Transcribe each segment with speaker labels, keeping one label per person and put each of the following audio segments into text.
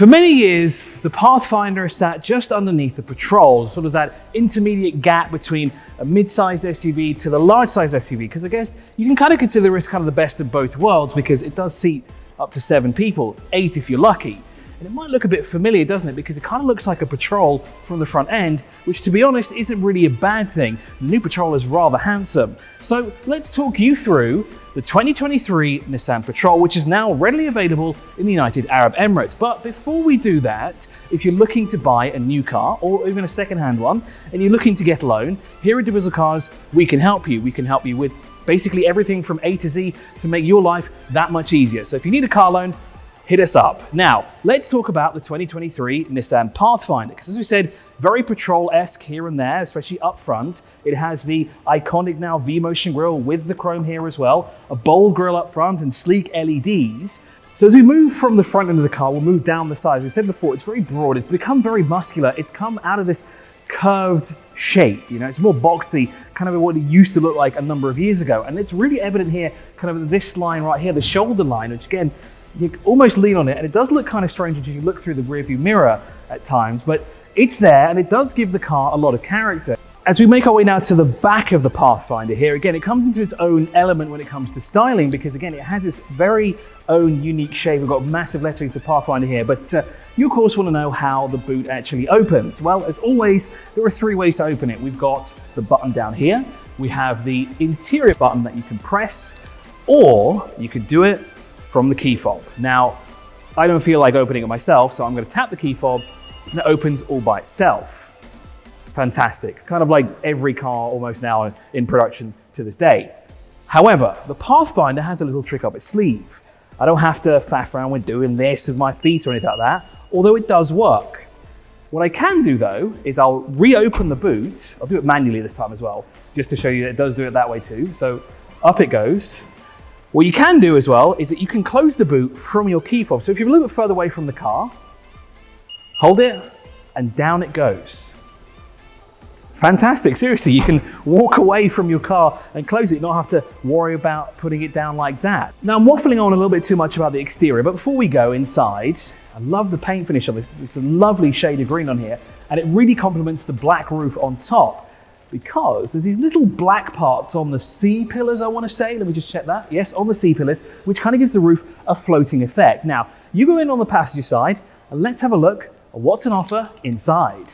Speaker 1: For many years, the Pathfinder sat just underneath the Patrol, sort of that intermediate gap between a mid-sized SUV to the large-sized SUV, because I guess you can kind of consider this kind of the best of both worlds, because it does seat up to 7 people, 8 if you're lucky. And it might look a bit familiar, doesn't it? Because it kind of looks like a Patrol from the front end, which to be honest isn't really a bad thing. The new Patrol is rather handsome. So let's talk you through the 2023 Nissan Patrol, which is now readily available in the United Arab Emirates. But before we do that, if you're looking to buy a new car or even a second-hand one, and you're looking to get a loan, here at dubizzle Cars, we can help you. We can help you with basically everything from A to Z to make your life that much easier. So if you need a car loan, hit us up. Now, let's talk about the 2023 Nissan Pathfinder, because as we said, very Patrol-esque here and there, especially up front. It has the iconic now V-Motion grille with the chrome here as well, a bold grille up front and sleek LEDs. So as we move from the front end of the car, we'll move down the side. As we said before, it's very broad, it's become very muscular, it's come out of this curved shape, you know, it's more boxy, kind of what it used to look like a number of years ago. And it's really evident here, kind of this line right here, the shoulder line, which again, you almost lean on it, and it does look kind of strange as you look through the rearview mirror at times, but it's there and it does give the car a lot of character. As we make our way now to the back of the Pathfinder here, again, it comes into its own element when it comes to styling, because again, it has its very own unique shape. We've got massive lettering to Pathfinder here, but you of course want to know how the boot actually opens. Well, as always, there are 3 ways to open it. We've got the button down here, we have the interior button that you can press, or you could do it from the key fob. Now, I don't feel like opening it myself, so I'm going to tap the key fob and it opens all by itself. Fantastic. Kind of like every car almost now in production to this day. However, the Pathfinder has a little trick up its sleeve. I don't have to faff around with doing this with my feet or anything like that, although it does work. What I can do though, is I'll reopen the boot. I'll do it manually this time as well, just to show you that it does do it that way too. So up it goes. What you can do as well is that you can close the boot from your key fob. So if you're a little bit further away from the car, hold it and down it goes. Fantastic, seriously, you can walk away from your car and close it, not have to worry about putting it down like that. Now I'm waffling on a little bit too much about the exterior, but before we go inside, I love the paint finish on this. It's a lovely shade of green on here, and it really complements the black roof on top, because there's these little black parts on the C-pillars, I want to say. Let me just check that. Yes, on the C-pillars, which kind of gives the roof a floating effect. Now, you go in on the passenger side, and let's have a look at what's on offer inside.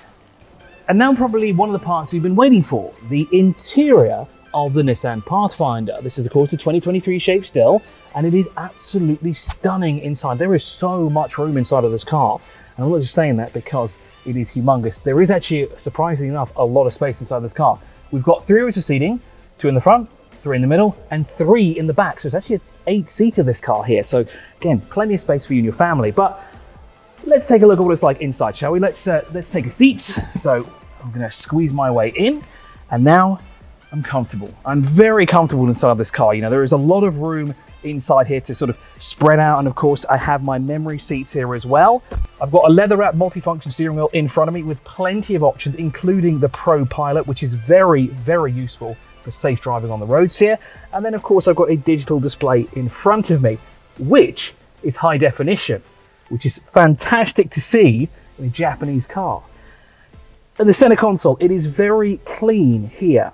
Speaker 1: And now probably one of the parts you've been waiting for, the interior of the Nissan Pathfinder. This is of course the 2023 shape still, and it is absolutely stunning inside. There is so much room inside of this car. And I'm not just saying that because it is humongous. There is actually, surprisingly enough, a lot of space inside this car. We've got 3 rows of seating, 2 in the front, 3 in the middle, and 3 in the back. So it's actually an 8-seater, this car here. So again, plenty of space for you and your family. But let's take a look at what it's like inside, shall we? Let's take a seat. So I'm gonna squeeze my way in, and now I'm comfortable. I'm very comfortable inside this car. You know, there is a lot of room inside here to sort of spread out, and of course I have my memory seats here as well. I've got a leather wrapped multifunction steering wheel in front of me with plenty of options, including the Pro Pilot, which is very, very useful for safe driving on the roads here. And then of course I've got a digital display in front of me, which is high definition, which is fantastic to see in a Japanese car. And the center console, it is very clean here.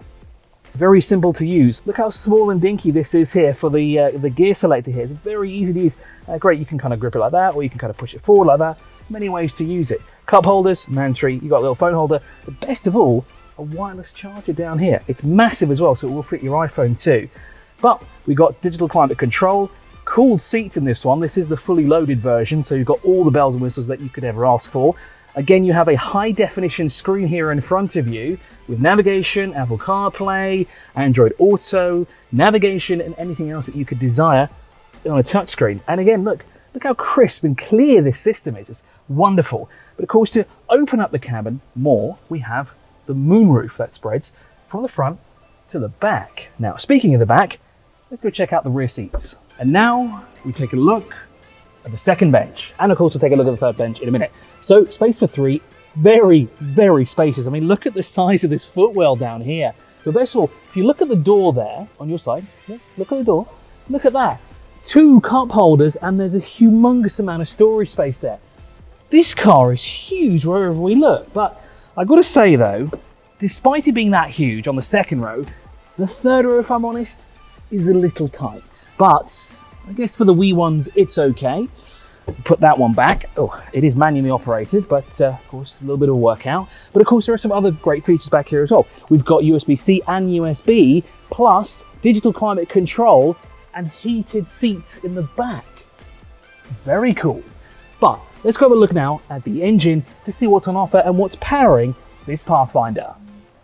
Speaker 1: Very simple to use. Look how small and dinky this is here for the gear selector here. It's very easy to use. Great, you can kind of grip it like that, or you can kind of push it forward like that. Many ways to use it. Cup holders, mandatory. You've got a little phone holder. But best of all, a wireless charger down here. It's massive as well, so it will fit your iPhone too. But we've got digital climate control, cooled seats in this one. This is the fully loaded version, so you've got all the bells and whistles that you could ever ask for. Again, you have a high definition screen here in front of you with navigation, Apple CarPlay, Android Auto, navigation, and anything else that you could desire on a touchscreen. And again, look how crisp and clear this system is. It's wonderful. But of course, to open up the cabin more, we have the moonroof that spreads from the front to the back. Now, speaking of the back, let's go check out the rear seats. And now we take a look at the second bench. And of course, we'll take a look at the third bench in a minute. So space for 3, very, very spacious. I mean, look at the size of this footwell down here. But best of all, if you look at the door there on your side, look at the door, look at that. 2 cup holders, and there's a humongous amount of storage space there. This car is huge wherever we look, but I've got to say though, despite it being that huge on the second row, the third row, if I'm honest, is a little tight. But I guess for the wee ones, it's okay. Put that one back. Oh, it is manually operated, but of course, a little bit of a workout. But of course, there are some other great features back here as well. We've got USB-C and USB, plus digital climate control and heated seats in the back. Very cool. But let's go have a look now at the engine to see what's on offer and what's powering this Pathfinder.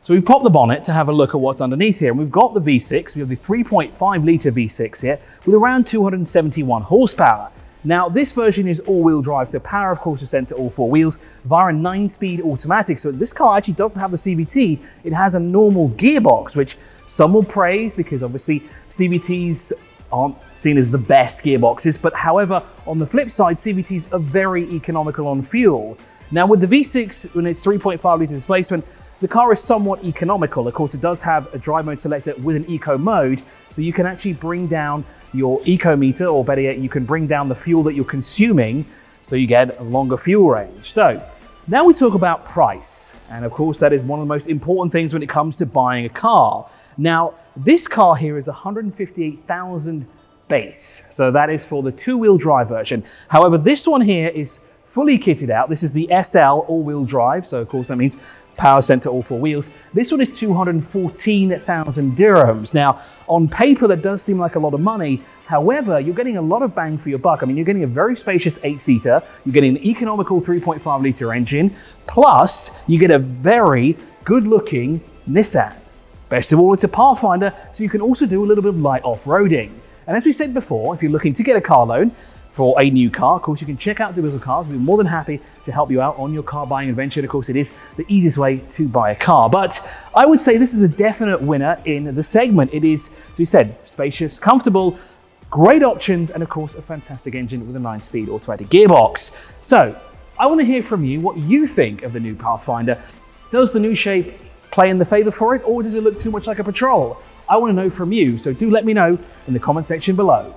Speaker 1: So we've popped the bonnet to have a look at what's underneath here, and we've got the V6. We have the 3.5 litre V6 here with around 271 horsepower. Now, this version is all-wheel drive, so power, of course, is sent to all four wheels via a 9-speed automatic. So this car actually doesn't have the CVT. It has a normal gearbox, which some will praise because obviously CVTs aren't seen as the best gearboxes. But however, on the flip side, CVTs are very economical on fuel. Now, with the V6, when it's 3.5 litre displacement, the car is somewhat economical. Of course, it does have a drive mode selector with an eco mode, so you can actually bring down your eco meter, or better yet, you can bring down the fuel that you're consuming, so you get a longer fuel range. So now we talk about price, and of course that is one of the most important things when it comes to buying a car. Now this car here is 158,000 base, so that is for the two-wheel drive version. However, this one here is fully kitted out. This is the SL all-wheel drive, so of course that means power sent to all four wheels. This one is 214,000 dirhams. Now, on paper, that does seem like a lot of money. However, you're getting a lot of bang for your buck. I mean, you're getting a very spacious 8-seater, you're getting an economical 3.5 litre engine, plus you get a very good-looking Nissan. Best of all, it's a Pathfinder, so you can also do a little bit of light off-roading. And as we said before, if you're looking to get a car loan for a new car, of course, you can check out dubizzle Cars. We'll be more than happy to help you out on your car buying adventure. And of course, it is the easiest way to buy a car. But I would say this is a definite winner in the segment. It is, as we said, spacious, comfortable, great options, and of course, a fantastic engine with a 9-speed automatic gearbox. So I want to hear from you what you think of the new Pathfinder. Does the new shape play in the favor for it, or does it look too much like a Patrol? I want to know from you, so do let me know in the comment section below.